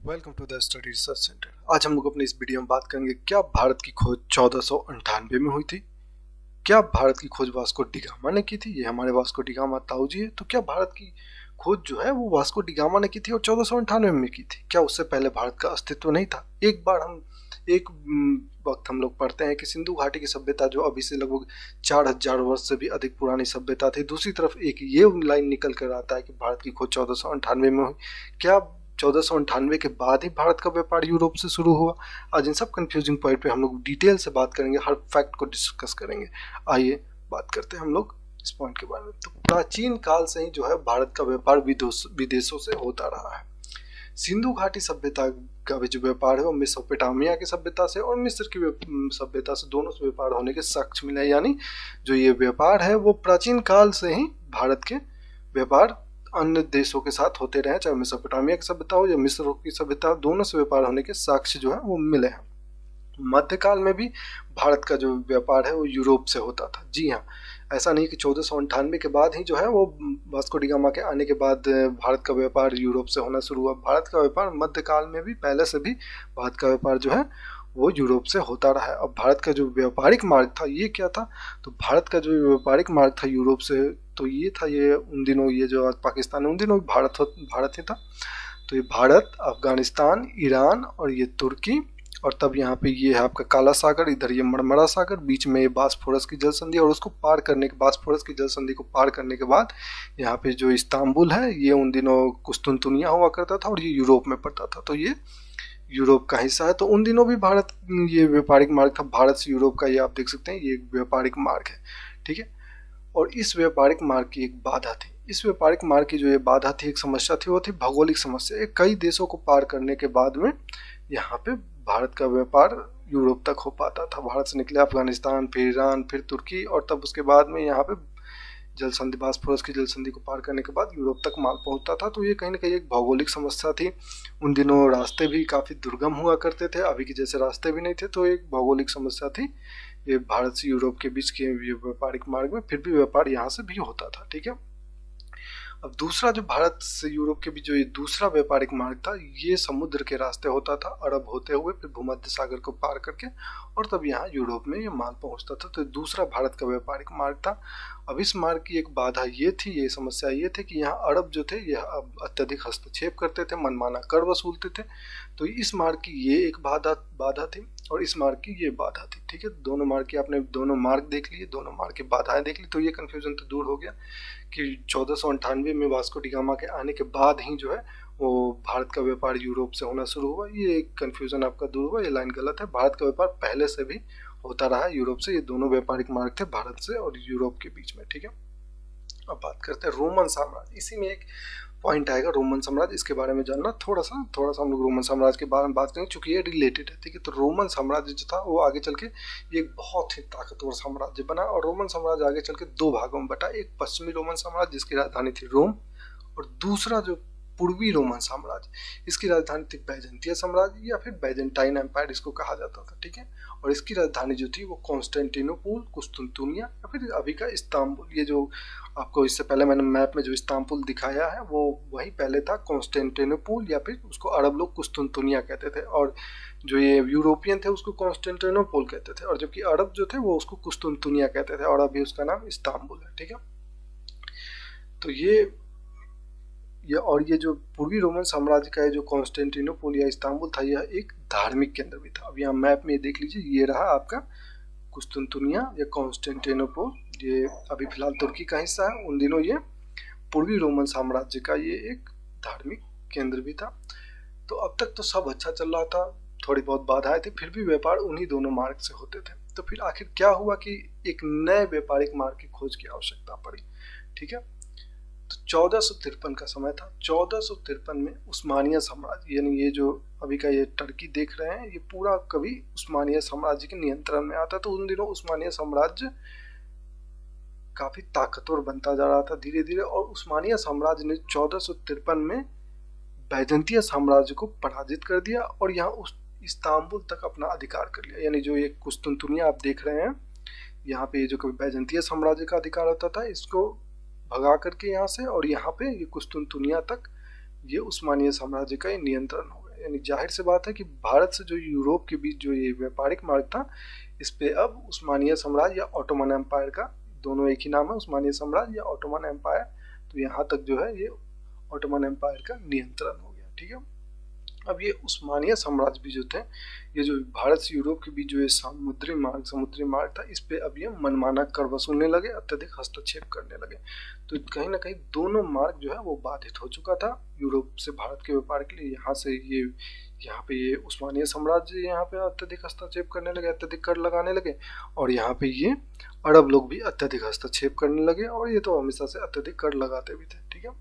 Welcome to the study research centre. आज हम लोग अपने इस वीडियो में बात करेंगे क्या भारत की खोज 1498 में हुई थी। क्या भारत की खोज वास्को डिगामा ने की थी। ये हमारे वास्को डिगामा ताऊ जी है। तो क्या भारत की खोज जो है वो वास्को डिगामा ने की थी और 1498 में की थी। क्या उससे पहले भारत का अस्तित्व नहीं था। एक वक्त हम लोग पढ़ते हैं कि सिंधु घाटी की सभ्यता जो अभी से लगभग 4000 वर्ष से भी अधिक पुरानी सभ्यता थी। दूसरी तरफ एक ये लाइन निकल कर आता है कि भारत की खोज 1498 में हुई। क्या 1498 के बाद ही भारत का व्यापार यूरोप से शुरू हुआ। आज इन सब कंफ्यूजिंग पॉइंट पे हम लोग डिटेल से बात करेंगे, हर फैक्ट को डिस्कस करेंगे। आइए बात करते हैं हम लोग इस पॉइंट के बारे में। तो प्राचीन काल से ही जो है भारत का व्यापार विदेशों से होता रहा है। सिंधु घाटी सभ्यता का भी जो व्यापार है वो मेसोपोटामिया की सभ्यता से और मिस्र की सभ्यता से दोनों से व्यापार होने के साक्ष्य मिले। यानी जो ये व्यापार है वो प्राचीन काल से ही भारत के व्यापार अन्य देशों के साथ होते रहे, चाहे मेसोपोटामिया की सभ्यता हो या मिस्र की सभ्यता, दोनों से व्यापार होने के साक्ष्य जो है वो मिले हैं। मध्यकाल में भी भारत का जो व्यापार है वो यूरोप से होता था। जी हाँ, ऐसा नहीं कि 1498 के बाद ही जो है वो वास्को डिगामा के आने के बाद भारत का व्यापार यूरोप से होना शुरू हुआ। भारत का व्यापार मध्यकाल में भी, पहले से भी भारत का व्यापार जो है वो यूरोप से होता रहा है। अब भारत का जो व्यापारिक मार्ग था ये क्या था। तो भारत का जो व्यापारिक मार्ग था यूरोप से, तो ये था, ये उन दिनों, ये जो आज पाकिस्तान है उन दिनों भारत ही था। तो ये भारत, अफगानिस्तान, ईरान और ये तुर्की, और तब यहाँ पे ये है आपका काला सागर, इधर ये मरमरा सागर, बीच में ये बासफोरस की जल संधि, और उसको पार करने के, बासफोरस की जल संधि को पार करने के बाद यहाँ पे जो इस्तांबुल है ये उन दिनों कुस्तुनतुनिया हुआ करता था और ये यूरोप में पड़ता था। तो ये यूरोप का हिस्सा है। तो उन दिनों भी भारत, ये व्यापारिक मार्ग था भारत से यूरोप का, ये आप देख सकते हैं, ये एक व्यापारिक मार्ग है। ठीक है। और इस व्यापारिक मार्ग की एक बाधा थी। इस व्यापारिक मार्ग की जो ये बाधा थी, एक समस्या थी, वो थी भौगोलिक समस्या। कई देशों को पार करने के बाद में यहाँ पे भारत का व्यापार यूरोप तक हो पाता था। भारत से निकले अफगानिस्तान, फिर ईरान, फिर तुर्की, और तब उसके बाद में यहाँ पे जल संधि, बासफोरस की जल संधि को पार करने के बाद यूरोप तक माल पहुंचता था। तो ये कहीं ना कहीं एक भौगोलिक समस्या थी। उन दिनों रास्ते भी काफ़ी दुर्गम हुआ करते थे, अभी के जैसे रास्ते भी नहीं थे। तो एक भौगोलिक समस्या थी ये भारत से यूरोप के बीच के ये व्यापारिक मार्ग में। फिर भी व्यापार यहाँ से भी होता था। ठीक है। अब दूसरा जो भारत से यूरोप के बीच जो ये दूसरा व्यापारिक मार्ग था, ये समुद्र के रास्ते होता था, अरब होते हुए फिर भूमध्य सागर को पार करके, और तब यहाँ यूरोप में ये माल पहुंचता था। तो दूसरा भारत का व्यापारिक मार्ग था। अब इस मार्ग की एक बाधा ये थी, ये समस्या ये थी कि यहाँ अरब जो थे यह अब अत्यधिक हस्तक्षेप करते थे, मनमाना कर वसूलते थे। तो इस मार्ग की ये एक बाधा थी और इस मार्ग की ये बाधा थी। ठीक है। दोनों मार्ग की आपने दोनों मार्ग देख लिए, दोनों मार्ग की बाधाएं देख ली, तो ये कन्फ्यूजन तो दूर हो गया कि 1498 में वास्को डिगामा के आने के बाद ही जो है वो भारत का व्यापार यूरोप से होना शुरू हुआ। ये कन्फ्यूजन आपका दूर हुआ, ये लाइन गलत है। भारत का व्यापार पहले से भी होता रहा है यूरोप से। ये दोनों व्यापारिक मार्ग थे भारत से और यूरोप के बीच में। ठीक है। अब बात करते हैं रोमन साम्राज्य। इसी में एक पॉइंट आएगा रोमन साम्राज्य, इसके बारे में जानना थोड़ा सा हम लोग रोमन साम्राज्य के बारे में बात करेंगे, चूंकि ये रिलेटेड है। ठीक है। तो रोमन साम्राज्य जो था वो आगे चल के ये एक बहुत ही ताकतवर साम्राज्य बना, और रोमन साम्राज्य आगे चल के दो भागों में बटा। एक पश्चिमी रोमन साम्राज्य जिसकी राजधानी थी रोम, और दूसरा जो पूर्वी रोमन साम्राज्य, इसकी राजधानी थी बैजेंटिया साम्राज्य या फिर बैजेंटाइन एम्पायर इसको कहा जाता था। ठीक है। और इसकी राजधानी जो थी वो कॉन्स्टेंटिनोपुल, कुस्तुनतुनिया या फिर अभी का इस्तांबुल। ये जो आपको इससे पहले मैंने मैप में जो इस्तांबुल दिखाया है वो वही पहले था कॉन्स्टेंटिनोपुल, या फिर उसको अरब लोग कुस्तुनतुनिया कहते थे, और जो ये यूरोपियन थे उसको कॉन्स्टेंटिनोपुल कहते थे, और जबकि अरब जो थे वो उसको कुस्तुनतुनिया कहते थे, और अभी उसका नाम इस्तांबुल है। ठीक है। तो और ये जो पूर्वी रोमन साम्राज्य का जो कॉन्स्टेंटिनोपुल या इस्तांबुल था, यह एक धार्मिक केंद्र भी था। अब यहाँ मैप में देख लीजिए, ये रहा आपका कुस्तुनतुनिया या कॉन्स्टेंटिनोपुल, ये अभी फिलहाल तुर्की का हिस्सा है। उन दिनों ये पूर्वी रोमन साम्राज्य का ये एक धार्मिक केंद्र भी था। तो अब तक तो सब अच्छा चल रहा था, थोड़ी बहुत बाधाएं थी, फिर भी व्यापार उन्हीं दोनों मार्ग से होते थे। तो फिर आखिर क्या हुआ कि एक नए व्यापारिक मार्ग की खोज की आवश्यकता पड़ी। ठीक है। तो 1453 का समय था। 1453 में उस्मानिया साम्राज्य, यानी ये जो अभी का ये टर्की देख रहे हैं, ये पूरा कभी उस्मानिया साम्राज्य के नियंत्रण में आता। तो उन दिनों उस्मानिया साम्राज्य काफी ताकतवर बनता जा रहा था धीरे धीरे, और उस्मानिया साम्राज्य ने 1453 में बैजेंटिया साम्राज्य को पराजित कर दिया और यहाँ उस इस्तांबुल तक अपना अधिकार कर लिया। यानी जो ये कुस्तुनतुनिया आप देख रहे हैं, यहाँ पे ये जो कभी बैजेंटिया साम्राज्य का अधिकार होता था, इसको भगा करके यहाँ से, और यहाँ पे ये कुस्तुनतुनिया तक ये उस्मानिया साम्राज्य का नियंत्रण हो गया। यानी जाहिर सी बात है कि भारत से जो यूरोप के बीच जो ये व्यापारिक मार्ग था, इस पे अब उस्मानिया साम्राज्य या ऑटोमन एम्पायर का, दोनों एक ही नाम है, उस्मानिया साम्राज्य या ऑटोमन एम्पायर, तो यहाँ तक जो है ये ऑटोमन एम्पायर का नियंत्रण हो गया। ठीक है, अब ये उस्मानिया साम्राज्य भी जो थे, ये जो भारत से यूरोप के बीच जो ये समुद्री मार्ग था, इस पे अब ये मनमाना कर वसूलने लगे, अत्यधिक हस्तक्षेप करने लगे। तो कहीं ना कहीं दोनों मार्ग जो है वो बाधित हो चुका था यूरोप से भारत के व्यापार के लिए। यहाँ पे ये उस्मानिया साम्राज्य यहाँ पे अत्यधिक हस्तक्षेप करने लगे, अत्यधिक कर लगाने लगे, और यहाँ पे ये अरब लोग भी अत्यधिक हस्तक्षेप करने लगे, और ये तो हमेशा से अत्यधिक कर लगाते भी थे। ठीक है,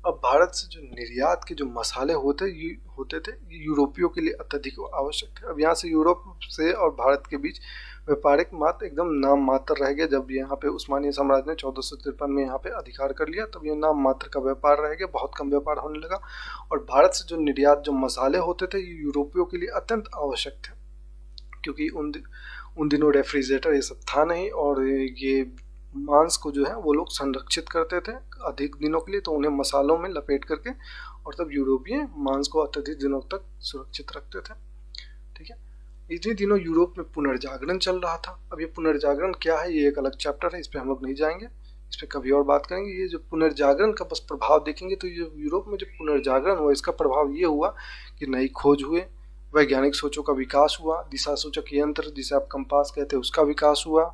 अब भारत से जो निर्यात के जो मसाले होते थे, ये यूरोपियों के लिए अत्यधिक आवश्यक थे। अब यहाँ से यूरोप से और भारत के बीच व्यापारिक मात्र एकदम नाम मात्र रह गया। जब यहाँ पे उस्मानिया साम्राज्य ने 1453 में यहाँ पे अधिकार कर लिया, तब ये नाम मात्र का व्यापार रह गया, बहुत कम व्यापार होने लगा। और भारत से जो निर्यात जो मसाले होते थे, ये यूरोपियों के लिए अत्यंत आवश्यक थे, क्योंकि उन दिनों रेफ्रिजरेटर ये सब था नहीं, और ये मांस को जो है वो लोग संरक्षित करते थे अधिक दिनों के लिए, तो उन्हें मसालों में लपेट करके, और तब यूरोपीय मांस को अत्यधिक दिनों तक सुरक्षित रखते थे। ठीक है, इन्हीं दिनों यूरोप में पुनर्जागरण चल रहा था। अब ये पुनर्जागरण क्या है, ये एक अलग चैप्टर है, इस पर हम लोग नहीं जाएंगे, इस पर कभी और बात करेंगे। ये जो पुनर्जागरण का बस प्रभाव देखेंगे, तो ये यूरोप में जो पुनर्जागरण हुआ, इसका प्रभाव ये हुआ कि नई खोज हुए, वैज्ञानिक सोचों का विकास हुआ, दिशा सूचक यंत्र जिसे आप कंपास कहते हैं उसका विकास हुआ,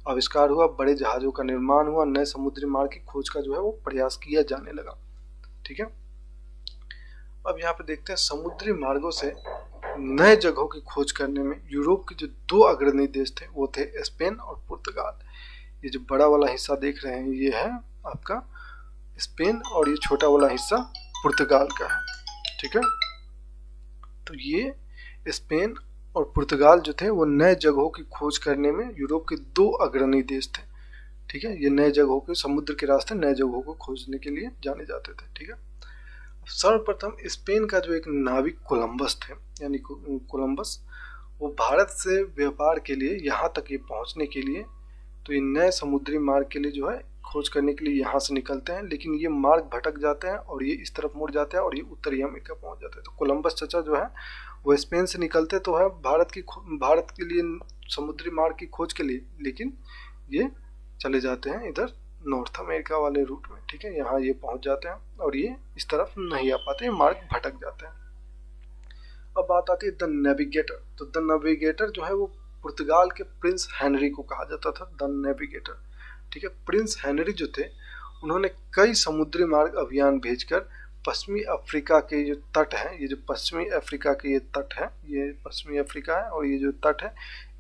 आविष्कार हुआ, बड़े जहाजों का निर्माण हुआ, नए समुद्री मार्ग की खोज का जो है वो प्रयास किया जाने लगा। ठीक है, अब यहाँ पे देखते हैं समुद्री मार्गों से नए जगहों की खोज करने में यूरोप के जो दो अग्रणी देश थे वो थे स्पेन और पुर्तगाल। ये जो बड़ा वाला हिस्सा देख रहे हैं ये है आपका स्पेन, और ये छोटा वाला हिस्सा पुर्तगाल का है। ठीक है, तो ये स्पेन और पुर्तगाल जो थे वो नए जगहों की खोज करने में यूरोप के दो अग्रणी देश थे। ठीक है, ये नए जगहों के समुद्र के रास्ते नए जगहों को खोजने के लिए जाने जाते थे। ठीक है, सर्वप्रथम स्पेन का जो एक नाविक कोलंबस थे, यानी कोलंबस, वो भारत से व्यापार के लिए यहाँ तक ये पहुँचने के लिए, तो ये नए समुद्री मार्ग के लिए जो है खोज करने के लिए यहाँ से निकलते हैं, लेकिन ये मार्ग भटक जाते हैं और ये इस तरफ मुड़ जाते हैं और ये उत्तरी अमेरिका पहुँच जाते हैं। तो कोलंबस चचा जो है वो स्पेन से निकलते तो है भारत के लिए समुद्री मार्ग की खोज के लिए, लेकिन ये चले जाते हैं इधर नॉर्थ अमेरिका वाले रूट में। ठीक है, यहाँ ये पहुँच जाते हैं और ये इस तरफ नहीं आ पाते, मार्ग भटक जाते हैं। अब बात आती है द नेविगेटर। तो द नेविगेटर जो है वो पुर्तगाल के प्रिंस हेनरी को कहा जाता था, द नेविगेटर। ठीक है, प्रिंस हेनरी जो थे उन्होंने कई समुद्री मार्ग अभियान भेजकर पश्चिमी अफ्रीका के जो तट है, ये जो पश्चिमी अफ्रीका के ये तट है, ये पश्चिमी अफ्रीका है और ये जो तट है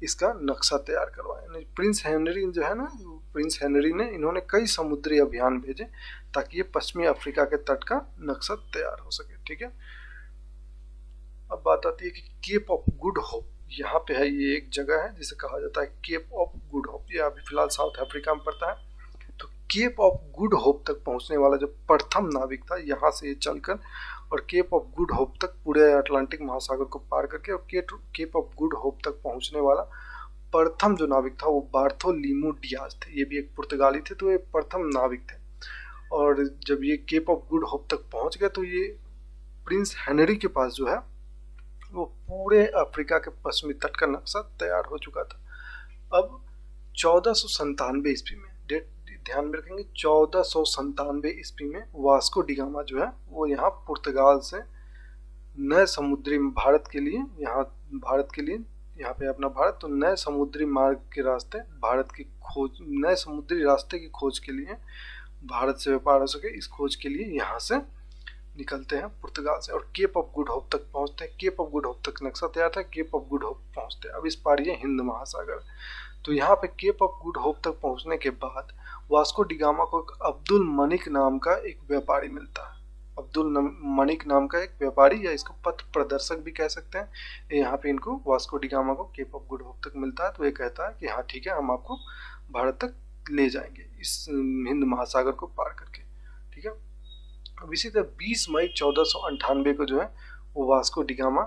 इसका नक्शा तैयार करवाया। प्रिंस हेनरी जो है ना, प्रिंस हेनरी ने इन्होंने कई समुद्री अभियान भेजे ताकि ये पश्चिमी अफ्रीका के तट का नक्शा तैयार हो सके। ठीक है, अब बात आती है कि केप ऑफ गुड होप, यहाँ पे है ये एक जगह है जिसे कहा जाता है केप ऑफ गुड होप। ये अभी फिलहाल साउथ अफ्रीका में पड़ता है। तो केप ऑफ गुड होप तक पहुंचने वाला जो प्रथम नाविक था, यहाँ से ये चलकर और केप ऑफ गुड होप तक पूरे अटलांटिक महासागर को पार करके और केप ऑफ गुड होप तक पहुंचने वाला प्रथम जो नाविक था वो बार्थोलीमो डियाज थे। ये भी एक पुर्तगाली थे, तो ये प्रथम नाविक थे। और जब ये केप ऑफ गुड होप तक पहुंच गए तो ये प्रिंस हेनरी के पास जो है वो पूरे अफ्रीका के पश्चिमी तट का नक्शा तैयार हो चुका था। अब 1497 ईस्वी में, डेट ध्यान में रखेंगे, 1497 ईस्वी में वास्को डिगामा जो है वो यहाँ पुर्तगाल से नए समुद्री भारत के लिए यहाँ पे अपना भारत, तो नए समुद्री मार्ग के रास्ते भारत की खोज, नए समुद्री रास्ते की खोज के लिए, भारत से व्यापार हो सके इस खोज के लिए यहाँ से निकलते हैं पुर्तगाल से और केप ऑफ गुड होप तक पहुंचते हैं। केप ऑफ गुड होप तक नक्शा तैयार था, केप ऑफ गुड होप पहुंचते हैं। अब इस पार ये हिंद महासागर। तो यहाँ पे केप ऑफ गुड होप तक पहुंचने के बाद वास्को डिगामा को एक अब्दुल मनिक नाम का एक व्यापारी मिलता है। अब्दुल मनिक नाम का एक व्यापारी, या इसको पथ प्रदर्शक भी कह सकते हैं, यहाँ पे इनको वास्को डिगामा को केप ऑफ गुड होप तक मिलता है। तो ये कहता है कि हाँ ठीक है, हम आपको भारत तक ले जाएंगे इस हिंद महासागर को पार करके। ठीक है, अब इसी तरह 20 मई 1498 को जो है वो वास्को डिगामा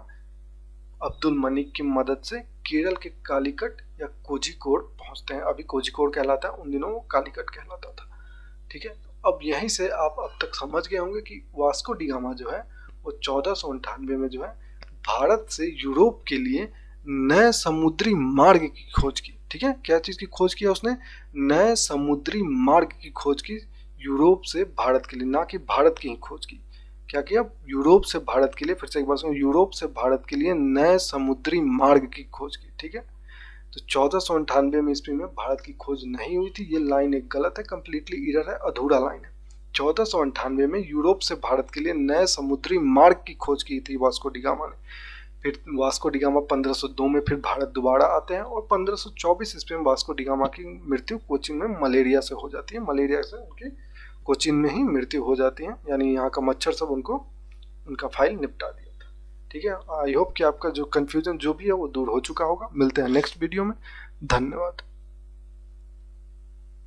अब्दुल मनिक की मदद से केरल के कालीकट या कोझिकोड पहुंचते हैं। अभी कोझिकोड कहलाता है, उन दिनों वो कालीकट कहलाता था। ठीक है, तो अब यहीं से आप अब तक समझ गए होंगे कि वास्को डिगामा जो है वो 1498 में जो है भारत से यूरोप के लिए नए समुद्री मार्ग की खोज की। ठीक है, क्या चीज की खोज किया उसने? नए समुद्री मार्ग की खोज की यूरोप से भारत के लिए, ना कि भारत की ही खोज की। क्या किया? यूरोप से भारत के लिए, फिर से एक बार सुनो, यूरोप से भारत के लिए नए समुद्री मार्ग की खोज की। ठीक है, तो 1498 में ईस्वी में भारत की खोज नहीं हुई थी। ये लाइन एक गलत है, कंप्लीटली इरर है, अधूरा लाइन है। 1498 में यूरोप से भारत के लिए नए समुद्री मार्ग की खोज की थी वास्को डी गामा ने। फिर वास्को डी गामा 1502 में फिर भारत दोबारा आते हैं और 1524 ईस्वी में वास्को डी गामा की मृत्यु कोचीन में मलेरिया से हो जाती है। मलेरिया से उनकी कोचीन में ही मृत्यु हो जाती है, यानी यहाँ का मच्छर सब उनको उनका फाइल निपटा दिया था। ठीक है, आई होप कि आपका जो कंफ्यूजन जो भी है वो दूर हो चुका होगा। मिलते हैं नेक्स्ट वीडियो में। धन्यवाद।